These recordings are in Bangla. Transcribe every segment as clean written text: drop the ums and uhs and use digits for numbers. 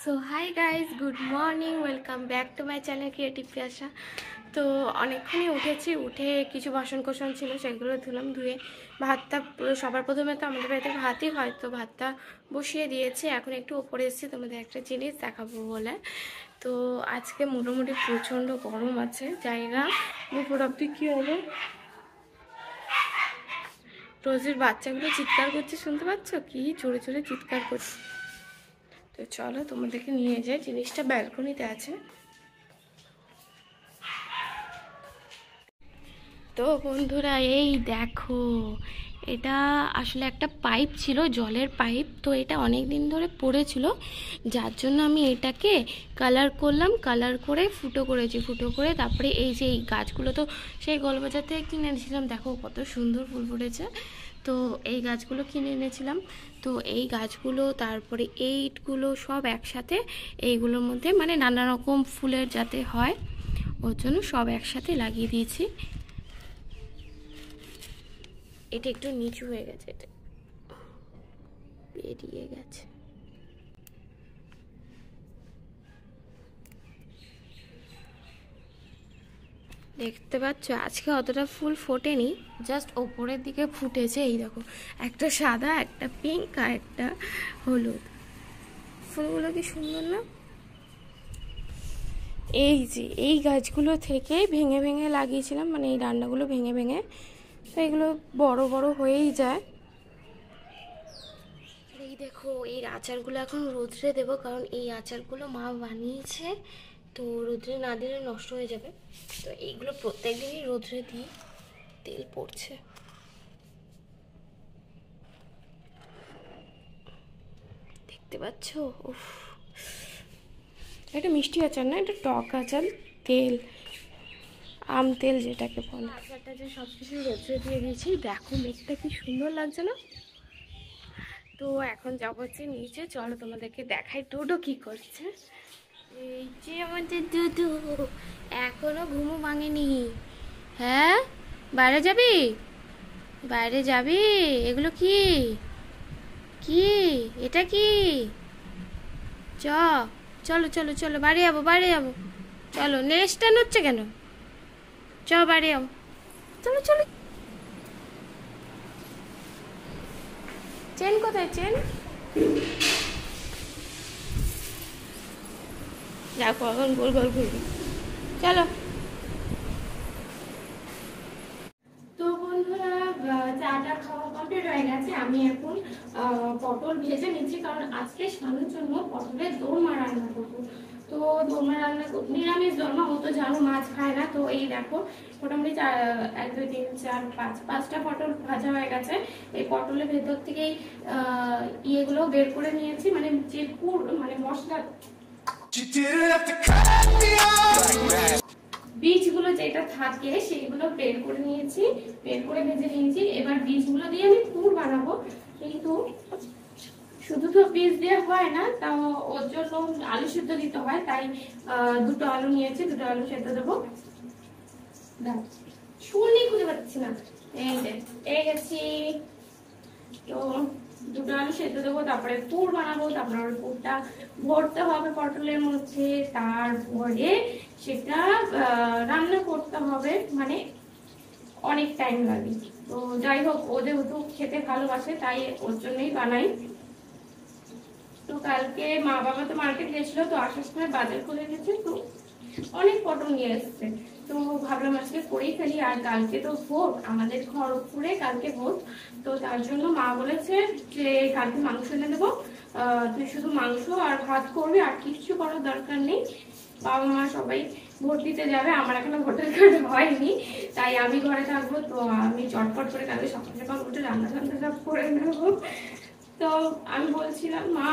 So hi guys, good morning, welcome back to my channel creative Piyasa. তো অনেকক্ষণই উঠেছি, উঠে কিছু বাসন কোসন ছিল সেগুলো ধুলাম, ধুয়ে ভাতটা সবার প্রথমে তো আমাদের বাড়িতে ভাতই হয়, তো ভাতটা বসিয়ে দিয়েছি। এখন একটু ওপরে এসেছি তোমাদের একটা জিনিস দেখাবো বলে। তো আজকে মোটামুটি প্রচণ্ড গরম আছে, জায়গা উপর অব্দি কী হলো, রোজের বাচ্চাগুলো চিৎকার করছে, শুনতে পাচ্ছ কি জোরে জোরে চিৎকার করছে। তো চলো তোমাদেরকে নিয়ে যাই, জিনিসটা ব্যালকনিতে আছে। তো বন্ধুরা এই দেখো, এটা আসলে একটা পাইপ ছিল, জলের পাইপ। তো এটা অনেক দিন ধরে পড়েছিল, যার জন্য আমি এটাকে কালার করলাম, কালার করে ফুটো করেছি, ফুটো করে তারপরে এই যে এই গাছগুলো তো সেই গোলবাজার থেকে কিনে এনেছিলাম, দেখো কত সুন্দর ফুল ফুটেছে। তো এই গাছগুলো কিনে এনেছিলাম, তো এই গাছগুলো তারপরে এইটগুলো সব একসাথে এইগুলোর মধ্যে মানে নানা রকম ফুলের যাতে হয় ওর জন্য সব একসাথে লাগিয়ে দিয়েছি। এটা একটু নিচু হয়ে গেছে, এটা বেরিয়ে গেছে। দেখতে পাচ্ছ আজকে অতটা ফুল ফোটেনি, জাস্ট ওপরের দিকে ফুটেছে। এই দেখো, একটা সাদা, একটা পিঙ্ক আর একটা হলুদ। ফুলগুলো কি সুন্দর না? এই যে এই গাছগুলো থেকে ভেঙে ভেঙে লাগিয়েছিলাম, মানে এই ডান্ডাগুলো ভেঙে ভেঙে, তো এগুলো বড় বড় হয়েই যায়। এই দেখো, এই আচারগুলো এখন রোদ্রে দেবো, কারণ এই আচারগুলো মা বানিয়েছে, তো রোদ্রে না দিলে নষ্ট হয়ে যাবে। তো এইগুলো প্রত্যেক দিনই রোদ্রে দিই, তেল পড়ছে। দেখতে পাচ্ছ? উফ, এটা মিষ্টি আচার না, এটা টক আচার, তেল, আম তেল যেটাকে বলে। আচারটা যে সব কিছু রোদ্রে দিয়ে দিয়েছি, দেখো মেঘটা কি সুন্দর লাগছে না? তো এখন যাবো হচ্ছে নিচে, চলো তোমাদেরকে দেখাই ডোডো কি করছে। এই যে আমাদের দুদু এখনো ঘুমো ভাঙেনি। হ্যাঁ, বাইরে যাবি? বাইরে যাবি? এগুলো কি কি এটা কি? চ চলো চলো চলো, বাড়ি যাবো, বাড়ি যাবো, চলো। নেক্সটটা নড়ছে কেন? চ বাড়ি যাবো, চলো চলো। চেন কোথায়? চেন দেখো, এখন গোল গোল ঘুরবি, চলো। তো বন্ধুরা, চাটা খাওয়া কমপ্লিট হয়ে গেছে। আমি এখন পটল ভেজে নিচ্ছি, কারণ আজকে স্নানের জন্য পটলের দোরমা রান্না করবো। তো দোরমা রান্না নিরামিষ দোরমা, ও তো জানো মাছ খায় না। তো এই দেখো মোটামুটি 1 2 3 4 5 5টা পটল ভাজা হয়ে গেছে। এই পটলের ভেতর থেকেই ইয়েগুলো বের করে নিয়েছি, মানে যে পুর মানে মশলা, বীজগুলো যেটা থাকে সেইগুলো বের করে নিয়েছি, বের করে ভেজে নিয়েছি। এবার বীজগুলো দিয়ে আমি পুর বানাবো, কিন্তু শুধু তো বীজ দিয়ে হয় না, তাও ওর জন্য আলু সিদ্ধ দিতে হয়, তাই 2টো আলু নিয়েছি, 2টো আলু সেদ্ধ দেবো। শুনি খুঁজে পাচ্ছি না, এই যে পেয়ে গেছি। তো 2টো আলু সেদ্ধ দেবো, তারপরে পুর বানাবো, তারপরে পুরটা ভরতে হবে পটলের মধ্যে, তারপরে সেটা রান্না করতে হবে, মানে অনেক টাইম লাগে। তো যাই হোক, ও যেহেতু খেতে ভালোবাসে তাই ওর জন্যই বানাই। তো কালকে মা বাবা তো মার্কেট গেছিল, তো আসার সময় বাজার করে গেছে, তো অনেক পটল নিয়ে এসছে। তো ভাবলাম আজকে করেই ফেলি, আর কালকে তো ভোট আমাদের খড়গপুরে, কালকে ভোট। তো তার জন্য মা বলেছে যে কালকে মাংস এনে দেবো, তুই শুধু মাংস আর ভাত করবি, আর কিছু করার দরকার নেই। বাবা মা সবাই ভোট দিতে যাবে, আমার এখনো ভোটার কার্ড হয়নি, তাই আমি ঘরে থাকবো। তো আমি চটপট করে কালকে সকাল সকাল উঠে রান্না টান্না সব করে নেবো। তো আমি বলছিলাম মা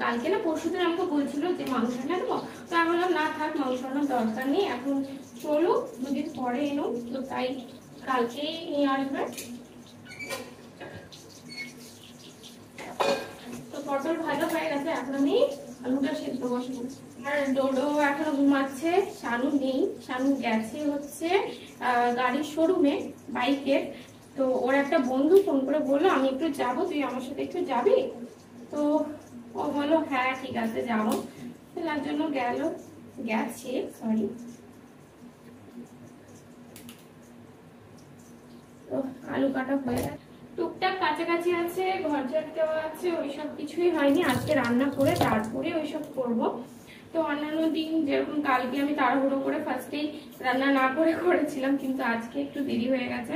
কালকে না পরশুদিন আমাকে বলছিল যে মাংস এনে দেবো, তো আমি বললাম না থাক, মাংস আনার দরকার নেই, এখন চলো 2 দিন পরে এনো, তো তাই কালকেই নিয়ে আসবে। তো পটল ভালো হয়ে গেছে, এখন আমি আলুটা সেদ্ধ বসাবো। আর ডোডো এখনো ঘুমাচ্ছে, শানু নেই, শানু গেছে হচ্ছে গাড়ির শোরুমে বাইকের। তো ওর একটা বন্ধু ফোন করে বললো আমি একটু যাবো, তুই আমার সাথে একটু যাবি? তো ও বললো হ্যাঁ ঠিক আছে যাবো, তার জন্য গেছে সরি। তো আলু কাটা হয়ে গেছে, টুকটাক কাছাকাছি আছে, ঘর ঝাড় দেওয়া আছে, ওইসব কিছুই হয়নি। আজকে রান্না করে তারপরে ওইসব করবো। তো অন্যান্য দিন যেরকম কালকে আমি তাড়াহুড়ো করে ফার্স্টেই রান্না না করে করেছিলাম, কিন্তু আজকে একটু দেরি হয়ে গেছে।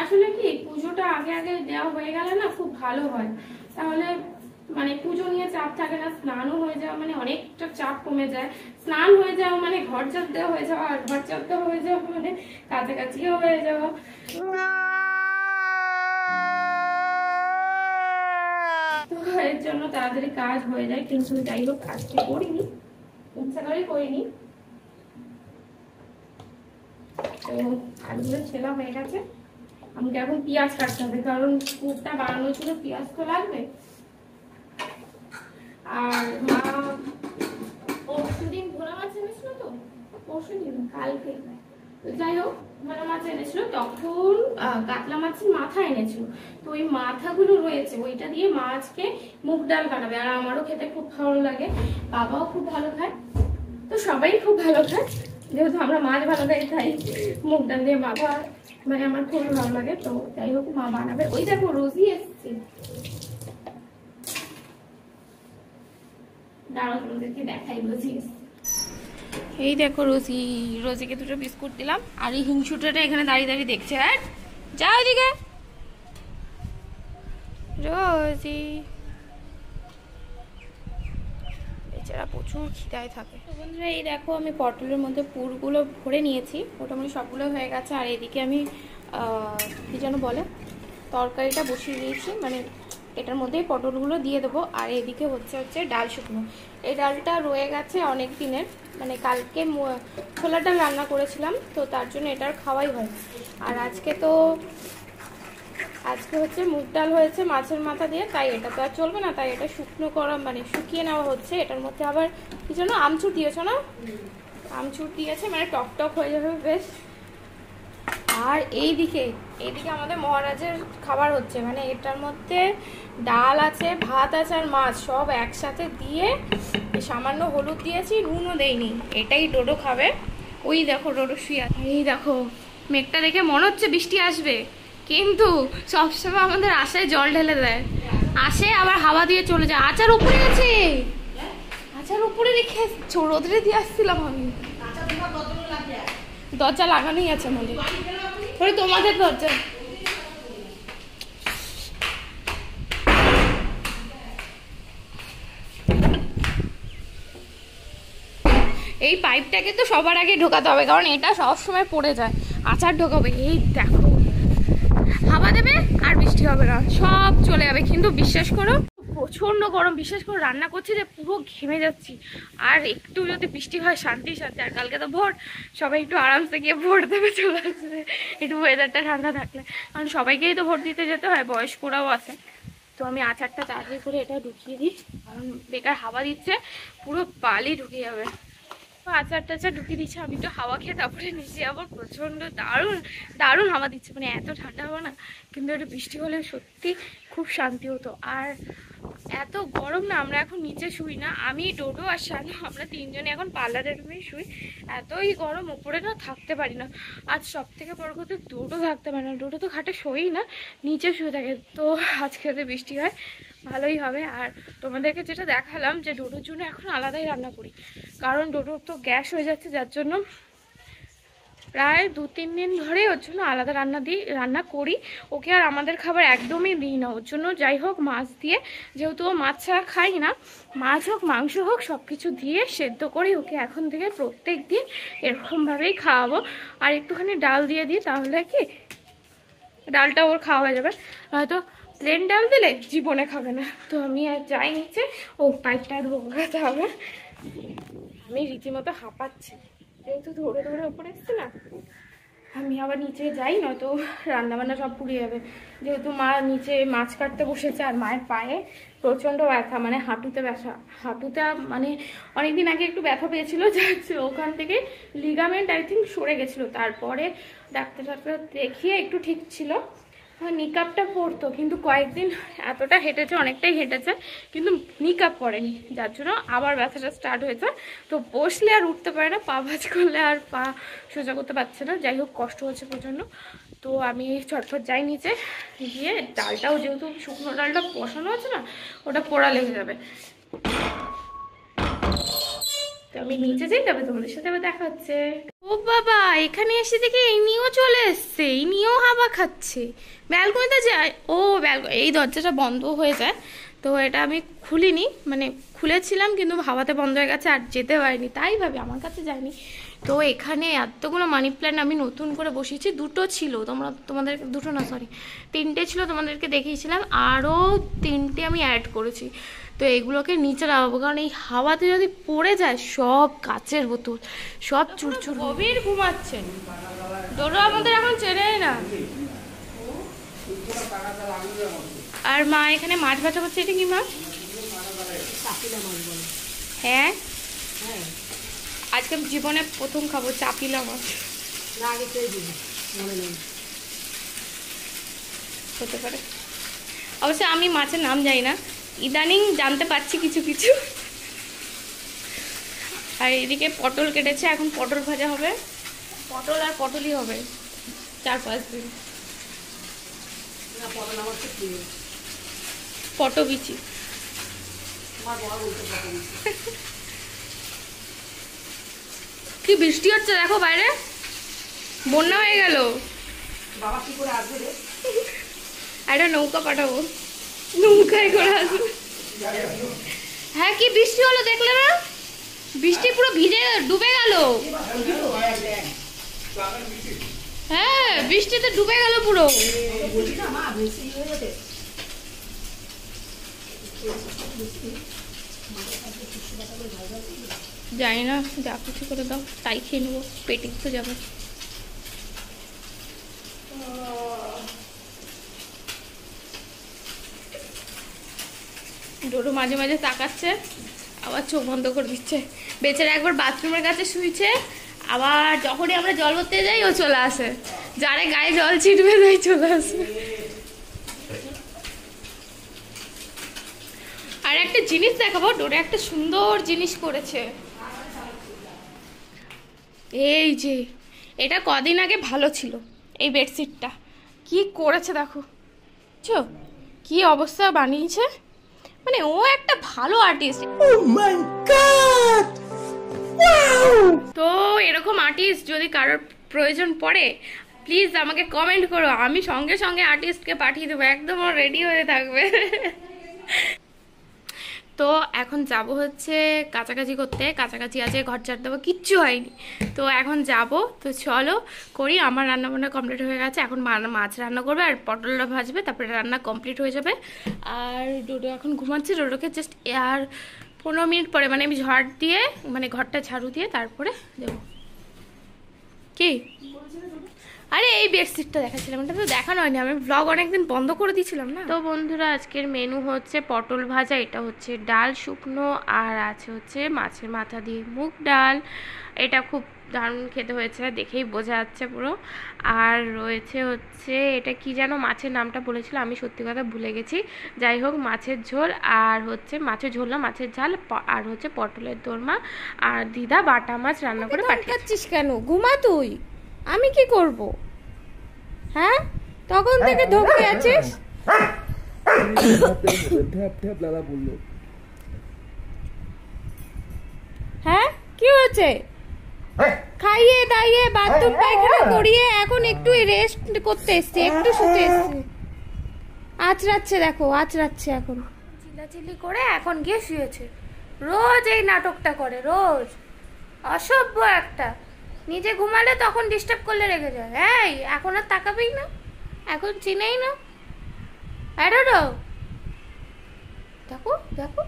আসলে কি পুজোটা আগে আগে দেওয়া হয়ে গেলে না খুব ভালো হয়, তাহলে মানে পুজো নিয়ে চাপ থাকে না, স্নানও হয়ে যাওয়া মানে অনেকটা চাপ কমে যায়। স্নান হয়ে যাওয়া মানে ঘর ঝাড় দেওয়া হয়ে যাওয়া, আর ঘর ঝাড় দেওয়া হয়ে যাওয়া মানে কাছাকাছিও হয়ে যাওয়া। তো এর জন্য তাড়াতাড়ি কাজ হয়ে যায়, কিন্তু যাই হোক আজকে করিনি, ইচ্ছা করে করিনি। তো আলুগুলো ছেলা হয়ে গেছে, আমাকে এখন পেঁয়াজ কাটতে হবে, কারণ পুরটা বানানোর জন্য পেঁয়াজ তো লাগবে। আর মা পরশুদিন ভোলা মাছ এনেছিল, তো পরশুদিন কালকে যাই হোক ভোলা মাছ এনেছিল, তখন কাতলা মাছের মাথা এনেছিল। তো ওই মাথাগুলো রয়েছে, ওইটা দিয়ে মাছকে মুগ ডাল বানাবে। আর আমারও খেতে খুব ভালো লাগে, বাবাও খুব ভালো খায়, তো সবাই খুব ভালো খায়। যেহেতু আমরা মাছ ভালো খাই তাই মুগ ডাল দিয়ে মাথা মানে আমার খুবই ভালো লাগে। তো যাই হোক মা বানাবে। ওই দেখো রোজি এসছে, দাঁড়াও তোমাদেরকে দেখাই রোজি এসছে। এই দেখো রোজিকে দুটো বিস্কুট দিলাম, আর এই হিংসুটাটা এখানে দাঁড়িয়ে দাঁড়িয়ে দেখছে। হ্যাঁ যাও এদিকে রোজি, বেচারা প্রচুর খিদায় থাকে। তো বন্ধুরা এই দেখো আমি পটলের মধ্যে পুরগুলো ভরে নিয়েছি, মোটামুটি সবগুলো হয়ে গেছে। আর এদিকে আমি কি যেন বলে তরকারিটা বসিয়ে দিয়েছি, মানে এটার মধ্যেই পটলগুলো দিয়ে দেবো। আর এদিকে হচ্ছে ডাল শুকনো, এই ডালটা রয়ে গেছে অনেক দিনের, মানে কালকে ছোলার ডাল রান্না করেছিলাম, তো তার জন্য এটার খাওয়াই হয়। আর আজকে হচ্ছে মুগ ডাল হয়েছে মাছের মাথা দিয়ে, তাই এটা তো আর চলবে না, তাই এটা শুকনো করা মানে শুকিয়ে নেওয়া হচ্ছে। এটার মধ্যে আবার কি যেন আমচুর দিয়েছো না, আমচুর দিয়েছে, মানে টক টক হয়ে যাবে বেশ। আর এইদিকে আমাদের মহারাজের খাবার হচ্ছে, মানে এটার মধ্যে ডাল আছে, ভাত আছে, আর মাছ সব একসাথে দিয়ে সামান্য হলুদ দিয়েছি, নুনও দেইনি। এটাই ডোডো খাবে। ওই দেখো ডোডো শুয়ে আছে। এই দেখো মেঘটা দেখে মনে হচ্ছে বৃষ্টি আসবে, কিন্তু সবসময় আমাদের আশায় জল ঢেলে দেয়, আসে আবার হাওয়া দিয়ে চলে যায়। আচার উপরে আছে, আচার উপরে রেখে রোদরে দিয়ে আসছিলাম আমি। দরজা লাগানোই আছে আমাদের, তোমাদের দরজা। এই পাইপটাকে তো সবার আগে ঢোকাতে হবে, কারণ এটা সবসময় পড়ে যায়। আচার ঢোকাবে, এই দেখো হাওয়া দেবে আর বৃষ্টি হবে না, সব চলে যাবে। কিন্তু বিশ্বাস করো প্রচন্ড গরম, বিশ্বাস করো রান্না করছি যে পুরো ঘেমে যাচ্ছি। আর একটু যদি বৃষ্টি হয় শান্তি। আর কালকে তো ভোট, সবাই একটু আরামসে গিয়ে ভোট দেবে চলে আসবে, একটু ওয়েদারটা ঠান্ডা থাকলে। কারণ সবাইকেই তো ভোট দিতে যেতে হয়, বয়স্করাও আছে। তো আমি আচারটা তাড়াতাড়ি করে এটা ঢুকিয়ে দিই, কারণ বেকার হাওয়া দিচ্ছে পুরো বালি ঢুকে যাবে। আচারটা ঢুকিয়ে দিচ্ছে, আমি একটু হাওয়া খেয়ে তারপরে নিচে আবার প্রচন্ড দারুণ হাওয়া দিচ্ছে, মানে এত ঠান্ডা হাওয়া না, কিন্তু একটু বৃষ্টি হলে সত্যি খুব শান্তি হতো। আর এত গরম না, আমরা এখন নিচে শুই না, আমি ডোডো আর শানু আমরা তিনজনে এখন পার্লারের রুমেই শুই। এতই গরম, ওপরে না থাকতে পারি না। আজ সব থেকে বড় কথা ডোডো থাকতে পারে না, ডোডো তো খাটে শোই না, নিচে শুয়ে থাকে। তো আজকে যদি বৃষ্টি হয় ভালোই হবে। আর তোমাদেরকে যেটা দেখালাম যে ডোডোর জন্য এখন আলাদাই রান্না করি, কারণ ডোডোর তো গ্যাস হয়ে যাচ্ছে, যার জন্য প্রায় 2-3 দিন ধরে ওর জন্য আলাদা রান্না করি। ওকে আর আমাদের খাবার একদমই দিই না, ওর জন্য যাই হোক মাছ দিয়ে, যেহেতু ও মাছ ছাড়া খাই না, মাছ হোক মাংস হোক সব কিছু দিয়ে সেদ্ধ করে ওকে এখন থেকে প্রত্যেক দিন এরকমভাবেই খাওয়াবো। আর একটুখানি ডাল দিয়ে দিই, তাহলে কি ডালটা ওর খাওয়া হয়ে যাবে। হয়তো প্লেন ডাল দিলে জীবনে খাবে না। তো আমি আর যাই নিচে, ও পাইপটা ঢোকাতে হবে। আমি রীতিমতো হাঁপাচ্ছি, যেহেতু ধরে ধরে ওপরে এসছে না, আমি আবার নিচে যাই, নয়তো রান্নাবান্না সব পুড়ে যাবে। যেহেতু মা নিচে মাছ কাটতে বসেছে, আর মায়ের পায়ে প্রচণ্ড ব্যথা, মানে হাঁটুতে ব্যথা, হাঁটুতে মানে অনেকদিন আগে একটু ব্যথা পেয়েছিল, যাচ্ছে ওখান থেকে লিগামেন্ট আই থিঙ্ক সরে গেছিলো। তারপরে ডাক্তার দেখিয়ে একটু ঠিক ছিল, নিকাপটা পরতো, কিন্তু কয়েকদিন এতটা হেঁটেছে, অনেকটাই হেঁটেছে, কিন্তু নিকাপ পরেনি, যার জন্য আবার ব্যথাটা স্টার্ট হয়েছে। তো বসলে আর উঠতে পারে না, পা ভাজ করলে আর পা সোজা করতে পারছে না। যাই হোক, কষ্ট হচ্ছে প্রচণ্ড। তো আমি চটফট যাই নিচে গিয়ে, ডালটাও যেহেতু শুকনো ডালটা বসানো আছে না, ওটা পোড়া লেগে যাবে। তো আমি নিচে যাই, তবে তোমাদের সাথে আবার দেখা হচ্ছে। ও বাবা, এখানে এসে দেখি এই নিয়েও চলে এসছে, এই নিয়েও হাওয়া খাচ্ছে। ব্যালকনিতে যায় ও, এই দরজাটা বন্ধ হয়ে যায়, তো এটা আমি খুলিনি, মানে খুলেছিলাম কিন্তু হাওয়াতে বন্ধ হয়ে গেছে, আর যেতে পারিনি, তাই ভাবি আমার কাছে যায়নি। তো এখানে এতগুলো মানি প্ল্যান্ট আমি নতুন করে বসিয়েছি, দুটো ছিল, তোমাদের দুটো না সরি 3টে ছিল, তোমাদেরকে দেখিয়েছিলাম, আরও 3টে আমি অ্যাড করেছি। তো এগুলোকে নিচে লাগাবো, কারণ এই হাওয়াতে যদি পড়ে যায় সব কাচের বোতল সব চুরচুর। গভীর ঘুমাচ্ছেন, ডোরো আমাদের এখন চেনেই না। আর মা এখানে মাছ ভাজা করছে, এটা কি মাছ? হ্যাঁ, আজকে জীবনে প্রথম খাবো চাপিলা মাছ। হতে পারে, অবশ্য আমি মাছের নাম জানি না, ইদানিং জানতে পারছি কিছু কিছু। আর এদিকে পটল কেটেছে, এখন পটল ভাজা হবে, পটল আর পটলই হবে 4-5 দিন। পটো বিচি কি বৃষ্টি হচ্ছে দেখো, বাইরে বন্যা হয়ে গেল। বাবা কি করে আসবে রে? একটা নৌকা পাঠাবো, নৌকায় করে আসবে। হ্যাঁ, কি বৃষ্টি হলো দেখলে না? বৃষ্টি পুরো ভিজে ডুবে গেল। হ্যাঁ, বৃষ্টিতে ডুবে গেল পুরো। জানি না, যা কিছু করে দাও তাই খেয়ে নেবো, পেটে তো যাবে। ডোডো মাঝে মাঝে তাকাচ্ছে, আবার চোখ বন্ধ করে দিচ্ছে। বেচারা একবার বাথরুমের কাছে শুয়েছে, আবার যখনই আমরা জল ভরতে যাই ও চলে আসে, যারে গায়ে জল ছিটবে তাই চলে আসে। আর একটা জিনিস দেখাবো, ডোডো একটা সুন্দর জিনিস করেছে। এই যে এটা কদিন আগে ভালো ছিল, এই বেডশিটটা কি করেছে দেখো, বুঝছো কি অবস্থা বানিয়েছে। মানে ও একটা ভালো artist. Oh my God! Wow! তো এরকম আর্টিস্ট যদি কারোর প্রয়োজন পড়ে, প্লিজ আমাকে কমেন্ট করো, আমি সঙ্গে সঙ্গে আর্টিস্টকে পাঠিয়ে দেবো, একদম রেডি হয়ে থাকবে। তো এখন যাব হচ্ছে কাছাকাছি করতে, কাছাকাছি আছে, ঘর ঝাড় দেবো, কিচ্ছু হয়নি। তো এখন যাব, তো চলো করি। আমার রান্না বান্না কমপ্লিট হয়ে গেছে, এখন মাছ রান্না করবে আর পটলটা ভাজবে, তারপরে রান্না কমপ্লিট হয়ে যাবে। আর ডোডো এখন ঘুমাচ্ছে, ডোডোকে জাস্ট আর 15 মিনিট পরে, মানে আমি ঝাড় দিয়ে, মানে ঘরটা ঝাড়ু দিয়ে তারপরে দেবো। কি আরে এই বেডশিটটা দেখাচ্ছিলাম, এটা তো দেখানো হয়নি, আমি ব্লগ অনেকদিন বন্ধ করে দিয়েছিলাম না। তো বন্ধুরা, আজকের মেনু হচ্ছে পটল ভাজা, এটা হচ্ছে ডাল শুকনো, আর আছে হচ্ছে মাছের মাথা দিয়ে মুগ ডাল, এটা খুব দারুণ খেতে হয়েছে, দেখেই বোঝা যাচ্ছে পুরো। আর রয়েছে হচ্ছে এটা কি যেন মাছের নামটা বলেছিল, আমি সত্যি কথা ভুলে গেছি। যাই হোক, মাছের ঝোল, আর হচ্ছে মাছের ঝোল না, মাছের ঝাল, আর হচ্ছে পটলের দোরমা, আর দিদা বাটা মাছ রান্না করে পাঠিয়েছিস। কেন ঘুমা তুই, আমি কি করব? হ্যাঁ, তখন থেকে ধমকে আছিস। হ্যাঁ, কি হয়েছে? খাইয়ে দাইয়ে বাথরুম পায়খানা করিয়ে এখন একটু রেস্ট করতে এসছে, একটু শুতে এসছে। আঁচড়াচ্ছে দেখো, আঁচড়াচ্ছে এখন, চিল্লাচিল্লি করে এখন গিয়ে শুয়েছে। রোজ এই নাটকটা করে, রোজ অসভ্য একটা। নিজে ঘুমালে তখন ডিস্টার্ব করলে রেগে যায়। এই এখন আর তাকাবেই না, এখন চিনেই না। ডোডো দেখো দেখো,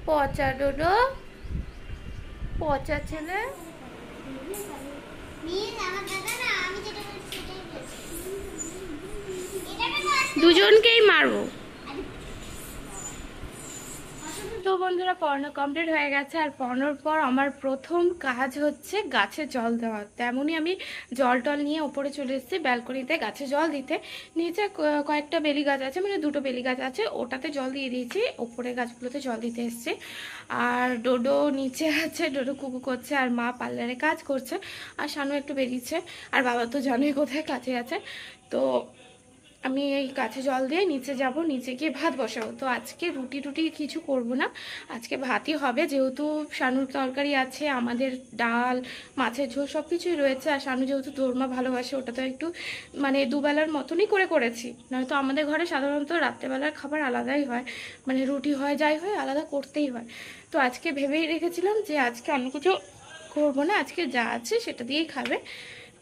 পচা ডোডো, পচা ছেলে। দুজনকেই মারবো। তো বন্ধুরা পড়ানো কমপ্লিট হয়ে গেছে, আর পড়ানোর পর আমার প্রথম কাজ হচ্ছে গাছে জল দেওয়া। তেমনই আমি জল টল নিয়ে ওপরে চলে এসেছি ব্যালকনিতে গাছে জল দিতে। নিচে কয়েকটা বেলি গাছ আছে, মানে 2টো বেলি গাছ আছে, ওটাতে জল দিয়ে দিয়েছি, ওপরে গাছগুলোতে জল দিতে এসেছি। আর ডোডো নিচে আছে, ডোডো কুকু করছে, আর মা পার্লারে কাজ করছে, আর শানু একটু বেরিয়েছে, আর বাবা তো জানোই কোথায় কাছে আছে। তো আমি এই কাছে জল দিয়ে নিচে যাব, নিচে গিয়ে ভাত বসাবো। তো আজকে রুটি টুটি কিছু করব না, আজকে ভাতই হবে, যেহেতু শানুর তরকারি আছে, আমাদের ডাল মাছের ঝোল সব কিছুই রয়েছে। আর শানু যেহেতু দোরমা ভালোবাসে, ওটা তো একটু মানে দুবেলার মতনই করেছি। নয়তো আমাদের ঘরে সাধারণত রাত্রেবেলার খাবার আলাদাই হয়, মানে রুটি হয় যাই হয় আলাদা করতেই হয়। তো আজকে ভেবেই রেখেছিলাম যে আজকে অন্য কিছু করবো না, আজকে যা আছে সেটা দিয়েই খাবে।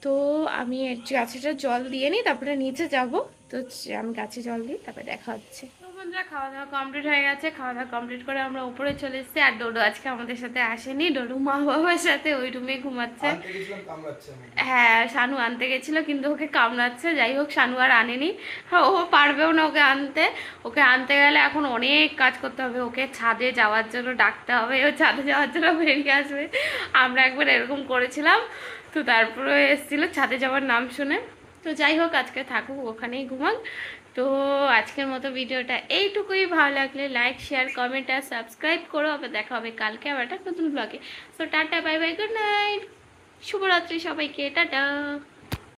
তো আমি গাছেটা জল দিয়ে নিই, তারপরে নিচে যাব। তো আমি গাছে জল দিই, তারপরে দেখা হচ্ছে। তো বন্ধুরা খাওয়া দাওয়া কমপ্লিট হয়ে গেছে, খাওয়া দাওয়া কমপ্লিট করে আমরা উপরে চলে এসেছি। আর ডোডো আজকে আমাদের সাথে আসেনি, ডোডো মা বাবার সাথে ওই রুমে ঘুমাচ্ছে। হ্যাঁ, শানু আনতে গেছিল কিন্তু ওকে কামড়াচ্ছে। যাই হোক, শানু আর আনেনি, ও পারবেও না ওকে আনতে। ওকে আনতে গেলে এখন অনেক কাজ করতে হবে, ওকে ছাদে যাওয়ার জন্য ডাকতে হবে, ও ছাদে যাওয়ার জন্য বেরিয়ে আসবে। আমরা একবার এরকম করেছিলাম, তো তারপরে এসেছিলো ছাদে যাওয়ার নাম শুনে। তো যাই হোক, আজকে থাকুক, ওখানেই ঘুমাক। তো আজকের মতো ভিডিওটা এইটুকুই। ভালো লাগলে লাইক শেয়ার কমেন্ট আর সাবস্ক্রাইব করো। আবার দেখা হবে কালকে আবার একটা নতুন ব্লগে। So tata, bye bye, good night, শুভরাত্রি সবাইকে, টাটা।